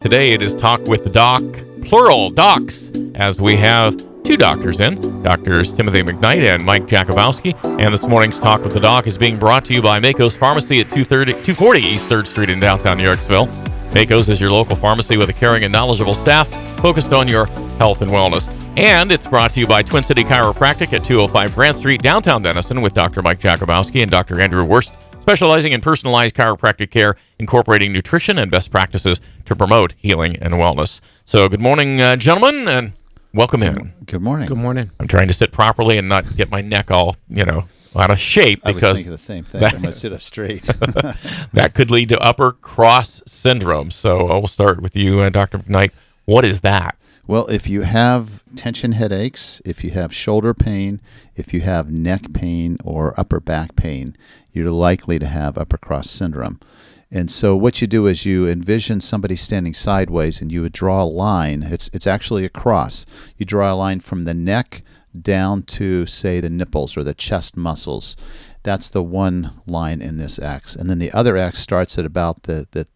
Today it is Talk with the Doc, plural docs, as we have two doctors in, Doctors Timothy McKnight and Mike Jakubowski. And this morning's Talk with the Doc is being brought to you by Mako's Pharmacy at 240 East 3rd Street in downtown Yorksville. Mako's is your local pharmacy with a caring and knowledgeable staff focused on your health and wellness. And it's brought to you by Twin City Chiropractic at 205 Grant Street, downtown Denison, with Dr. Mike Jakubowski and Dr. Andrew Wurst, specializing in personalized chiropractic care, incorporating nutrition and best practices to promote healing and wellness. So good morning, gentlemen, and welcome in. Good morning. Good morning. I'm trying to sit properly and not get my neck all, out of shape. I was because thinking the same thing. I'm going to sit up straight. that could lead to upper cross syndrome. So we'll start with you, Dr. McKnight. What is that? Well, if you have tension headaches, if you have shoulder pain, if you have neck pain or upper back pain, you're likely to have upper cross syndrome. And so what you do is you envision somebody standing sideways and you would draw a line. It's actually a cross. You draw a line from the neck down to, say, the nipples or the chest muscles. That's the one line in this X. And then the other X starts at about the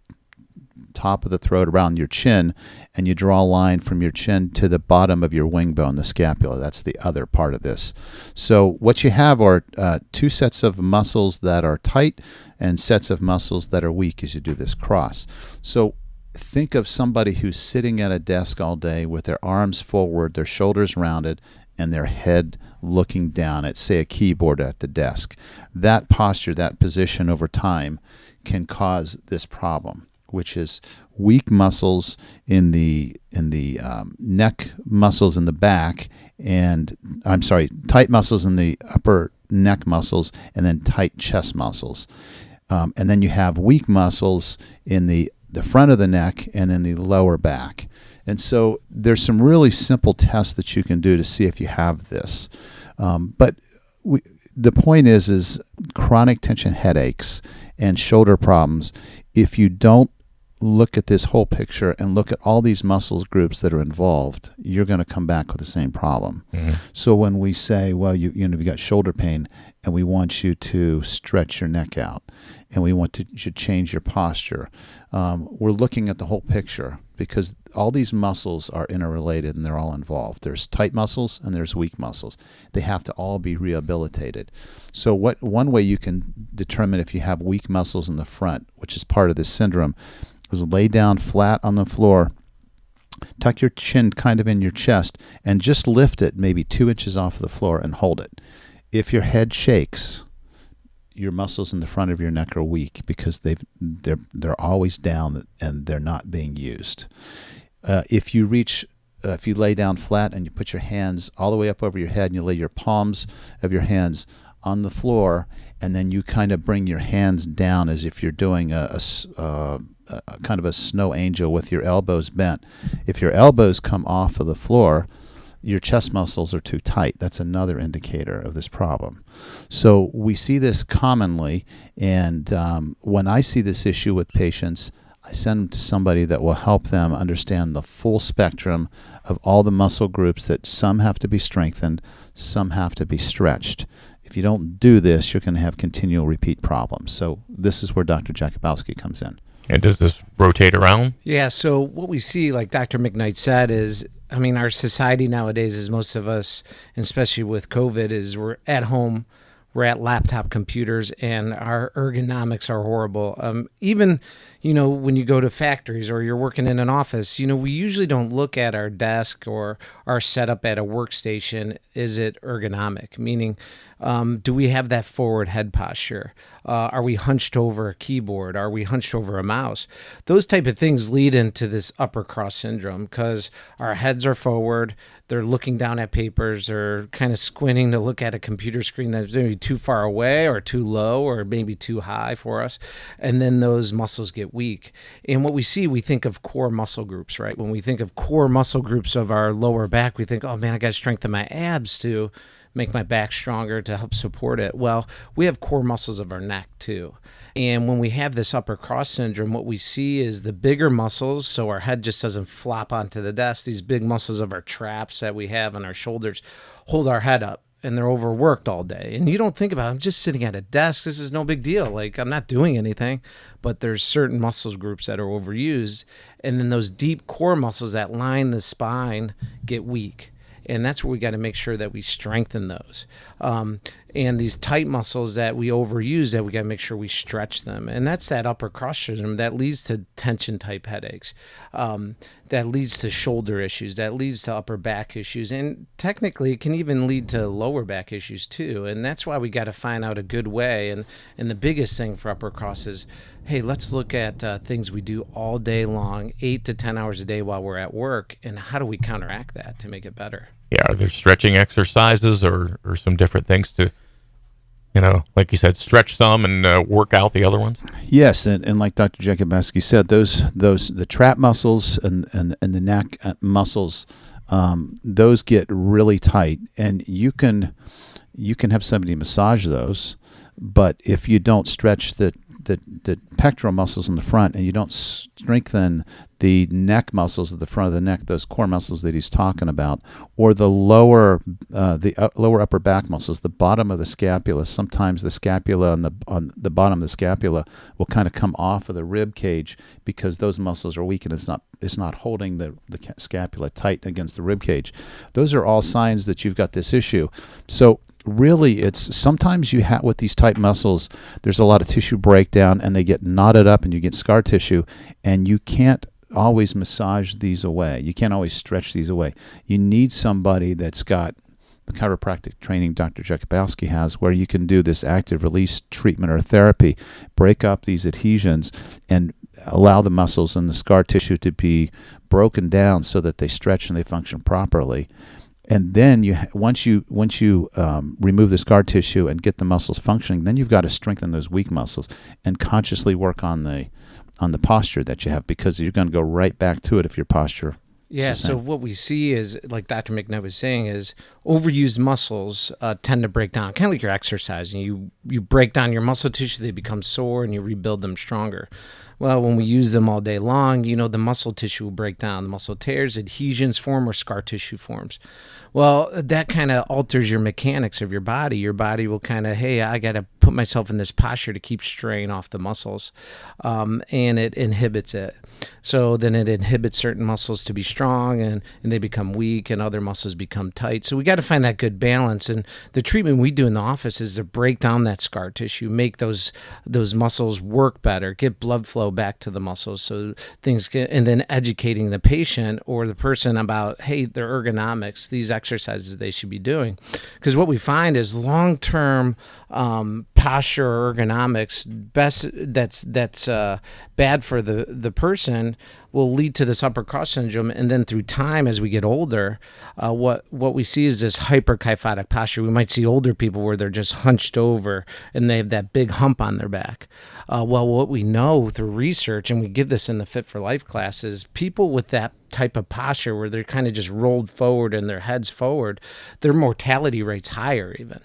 top of the throat around your chin, and you draw a line from your chin to the bottom of your wing bone, the scapula. That's the other part of this. So what you have are two sets of muscles that are tight and sets of muscles that are weak as you do this cross. So think of somebody who's sitting at a desk all day with their arms forward, their shoulders rounded, and their head looking down at, say, a keyboard at the desk. That posture, that position over time can cause this problem, which is weak muscles in the neck muscles in the back, tight muscles in the upper neck muscles, and then tight chest muscles. And then you have weak muscles in the front of the neck and in the lower back. And so there's some really simple tests that you can do to see if you have this. But the point is chronic tension headaches and shoulder problems, if you don't look at this whole picture and look at all these muscles groups that are involved, you're going to come back with the same problem. Mm-hmm. So when we say, well, you've got shoulder pain and we want you to stretch your neck out and we want you to change your posture, we're looking at the whole picture because all these muscles are interrelated and they're all involved. There's tight muscles and there's weak muscles. They have to all be rehabilitated. So one way you can determine if you have weak muscles in the front, which is part of this syndrome, is lay down flat on the floor, tuck your chin kind of in your chest, and just lift it maybe 2 inches off of the floor and hold it. If your head shakes, your muscles in the front of your neck are weak because they're always down and they're not being used. If you lay down flat and you put your hands all the way up over your head and you lay your palms of your hands on the floor, and then you kind of bring your hands down as if you're doing a kind of a snow angel with your elbows bent. If your elbows come off of the floor, your chest muscles are too tight. That's another indicator of this problem. So we see this commonly, and when I see this issue with patients, I send them to somebody that will help them understand the full spectrum of all the muscle groups, that some have to be strengthened, some have to be stretched. If you don't do this, you're going to have continual repeat problems. So this is where Dr. Jakubowski comes in. And does this rotate around? Yeah, so what we see, like Dr. McKnight said, is, our society nowadays is most of us, especially with COVID, is we're at home, we're at laptop computers, and our ergonomics are horrible. Even, when you go to factories or you're working in an office, we usually don't look at our desk or our setup at a workstation. Is it ergonomic? Meaning, do we have that forward head posture? Are we hunched over a keyboard? Are we hunched over a mouse? Those type of things lead into this upper cross syndrome because our heads are forward. They're looking down at papers or kind of squinting to look at a computer screen that's maybe too far away or too low or maybe too high for us. And then those muscles get weak. And what we see, we think of core muscle groups, right? When we think of core muscle groups of our lower back, we think, oh man, I got to strengthen my abs to make my back stronger to help support it. Well, we have core muscles of our neck too. And when we have this upper cross syndrome, what we see is the bigger muscles, so our head just doesn't flop onto the desk. These big muscles of our traps that we have on our shoulders hold our head up. and they're overworked all day. And you don't think about it, I'm just sitting at a desk. This is no big deal. Like, I'm not doing anything. But there's certain muscle groups that are overused. And then those deep core muscles that line the spine get weak. And that's where we got to make sure that we strengthen those. And these tight muscles that we overuse, that we got to make sure we stretch them. And that's that upper cross syndrome that leads to tension type headaches, that leads to shoulder issues, that leads to upper back issues. And technically, it can even lead to lower back issues too. And that's why we got to find out a good way. And the biggest thing for upper cross is, hey, let's look at things we do all day long, 8 to 10 hours a day while we're at work. And how do we counteract that to make it better? Yeah, are there stretching exercises or some different things to, like you said, stretch some and work out the other ones? Yes, and like Dr. Jakubowski said, the trap muscles and the neck muscles, those get really tight, and you can have somebody massage those, but if you don't stretch the pectoral muscles in the front and you don't strengthen the neck muscles at the front of the neck, those core muscles that he's talking about, or the lower upper back muscles, the bottom of the scapula. Sometimes the scapula on the bottom of the scapula will kind of come off of the rib cage because those muscles are weak and it's not holding the scapula tight against the rib cage. Those are all signs that you've got this issue. So really, it's sometimes you have with these tight muscles, there's a lot of tissue breakdown and they get knotted up and you get scar tissue, and you can't always massage these away. You can't always stretch these away. You need somebody that's got the chiropractic training Dr. Jakubowski has, where you can do this active release treatment or therapy, break up these adhesions and allow the muscles and the scar tissue to be broken down so that they stretch and they function properly. And then once you remove the scar tissue and get the muscles functioning, then you've got to strengthen those weak muscles and consciously work on the posture that you have, because you're going to go right back to it if your posture. Yeah, so what we see is, like Dr. McKnight was saying, is overused muscles tend to break down, kind of like you're exercising. You break down your muscle tissue, they become sore, and you rebuild them stronger. Well, when we use them all day long, the muscle tissue will break down. The muscle tears, adhesions form, or scar tissue forms. Well, that kind of alters your mechanics of your body. Your body will kind of, hey, I got to put myself in this posture to keep strain off the muscles, and it inhibits it. So then it inhibits certain muscles to be strong, and they become weak, and other muscles become tight. So we got to find that good balance. And the treatment we do in the office is to break down that scar tissue, make those muscles work better, get blood flow back to the muscles, so things get, and then educating the patient or the person about, hey, their ergonomics, these exercises they should be doing. Because what we find is long-term posture or ergonomics that's bad for the person will lead to this upper cross syndrome. And then through time, as we get older, what we see is this hyperkyphotic posture. We might see older people where they're just hunched over and they have that big hump on their back. Well, what we know through research, and we give this in the Fit for Life classes, people with that type of posture where they're kind of just rolled forward and their heads forward, their mortality rate's higher even.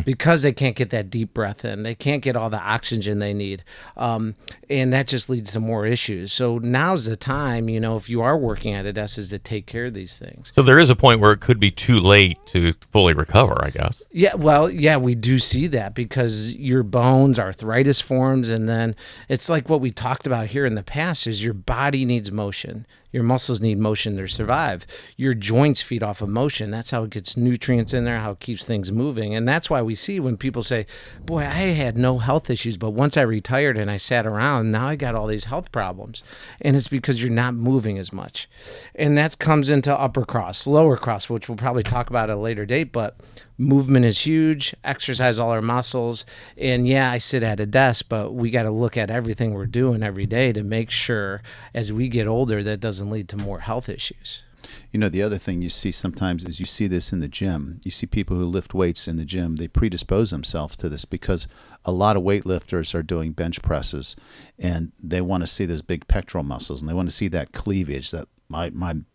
Because they can't get that deep breath in. They can't get all the oxygen they need. And that just leads to more issues. So now's the time, if you are working at a desk, is to take care of these things. So there is a point where it could be too late to fully recover, I guess. Yeah, well, yeah, we do see that because your bones, arthritis forms, and then it's like what we talked about here in the past is your body needs motion. Your muscles need motion to survive. Your joints feed off of motion. That's how it gets nutrients in there, how it keeps things moving. And that's why we see when people say, boy, I had no health issues, but once I retired and I sat around, now I got all these health problems. And it's because you're not moving as much. And that comes into upper cross, lower cross, which we'll probably talk about at a later date, but movement is huge, exercise all our muscles. And yeah, I sit at a desk, but we got to look at everything we're doing every day to make sure as we get older, that doesn't lead to more health issues. The other thing you see sometimes is you see this in the gym. You see people who lift weights in the gym. They predispose themselves to this because a lot of weightlifters are doing bench presses and they want to see those big pectoral muscles and they want to see that cleavage, that my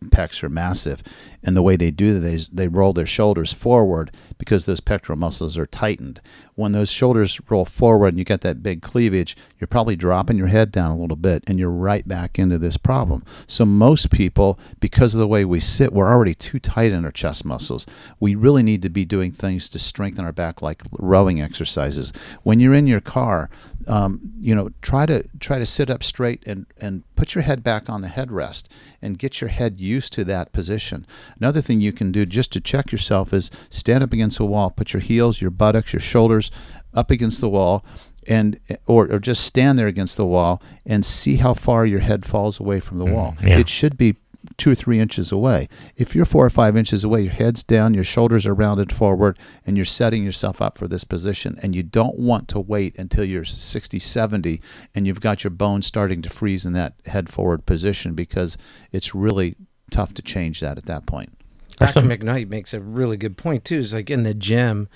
pecs are massive. And the way they do that is they roll their shoulders forward because those pectoral muscles are tightened. When those shoulders roll forward and you get that big cleavage, you're probably dropping your head down a little bit and you're right back into this problem. So most people, because of the way we sit, we're already too tight in our chest muscles. We really need to be doing things to strengthen our back, like rowing exercises. When you're in your car, try to sit up straight and put your head back on the headrest and get your head used to that position. Another thing you can do just to check yourself is stand up against the wall, put your heels, your buttocks, your shoulders up against the wall, and or just stand there against the wall and see how far your head falls away from the wall. Yeah. It should be 2 or 3 inches away. If you're 4 or 5 inches away, your head's down, your shoulders are rounded forward, and you're setting yourself up for this position. And you don't want to wait until you're 60, 70, and you've got your bones starting to freeze in that head forward position, because it's really tough to change that at that point. Dr. McKnight makes a really good point too. It's like in the gym,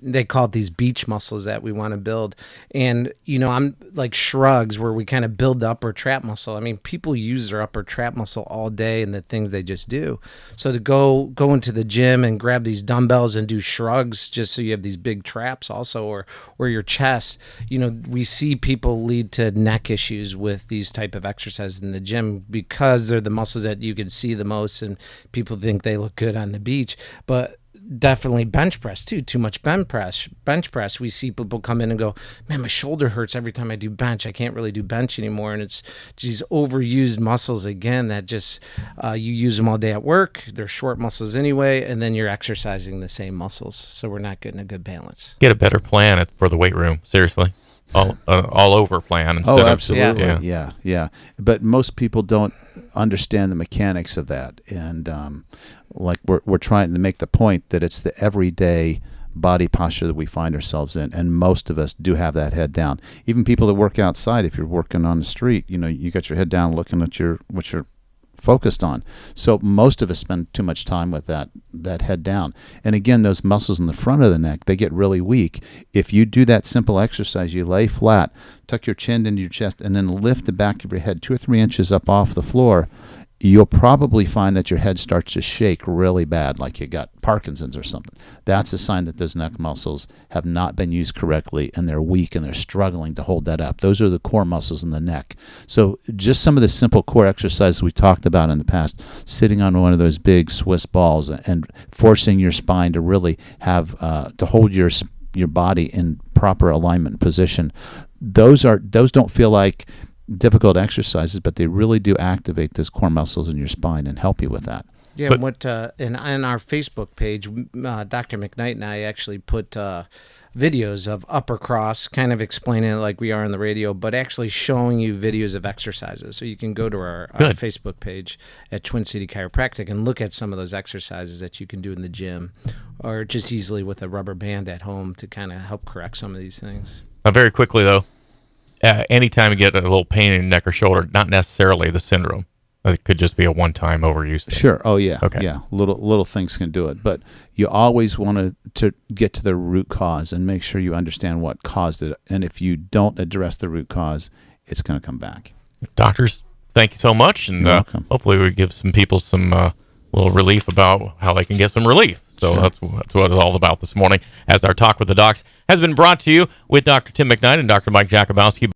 they call it these beach muscles that we want to build. And, I'm like shrugs where we kind of build the upper trap muscle. I mean, people use their upper trap muscle all day in the things they just do. So to go into the gym and grab these dumbbells and do shrugs just so you have these big traps also, or your chest, we see people lead to neck issues with these type of exercises in the gym because they're the muscles that you can see the most and people think they look good on the beach. But definitely bench press too. Too much bench press. We see people come in and go, man, my shoulder hurts every time I do bench. I can't really do bench anymore. And it's these overused muscles again that just you use them all day at work. They're short muscles anyway, and then you're exercising the same muscles. So we're not getting a good balance. Get a better plan for the weight room. Seriously. All over plan. Oh, absolutely. Yeah. But most people don't understand the mechanics of that. And like we're trying to make the point that it's the everyday body posture that we find ourselves in, and most of us do have that head down. Even people that work outside, if you're working on the street, you got your head down looking at what you're focused on. So most of us spend too much time with that head down. And again, those muscles in the front of the neck, they get really weak. If you do that simple exercise, you lay flat, tuck your chin into your chest, and then lift the back of your head 2 or 3 inches up off the floor, you'll probably find that your head starts to shake really bad, like you got Parkinson's or something. That's a sign that those neck muscles have not been used correctly, and they're weak, and they're struggling to hold that up. Those are the core muscles in the neck. So just some of the simple core exercises we talked about in the past, sitting on one of those big Swiss balls and forcing your spine to really have to hold your body in proper alignment and position. Those don't feel like difficult exercises, but they really do activate those core muscles in your spine and help you with that. Yeah, and on our Facebook page, Dr. McKnight and I actually put videos of upper cross, kind of explaining it like we are on the radio, but actually showing you videos of exercises. So you can go to our Facebook page at Twin City Chiropractic and look at some of those exercises that you can do in the gym, or just easily with a rubber band at home to kind of help correct some of these things. Very quickly though, anytime you get a little pain in your neck or shoulder, not necessarily the syndrome. It could just be a one-time overuse thing. Sure. Oh, yeah. Okay. Yeah. Little things can do it. But you always want to get to the root cause and make sure you understand what caused it. And if you don't address the root cause, it's going to come back. Doctors, thank you so much. And You're welcome. Hopefully we give some people some little relief about how they can get some relief. So Sure. that's what it's all about this morning, as our Talk with the Docs has been brought to you with Dr. Tim McKnight and Dr. Mike Jakubowski.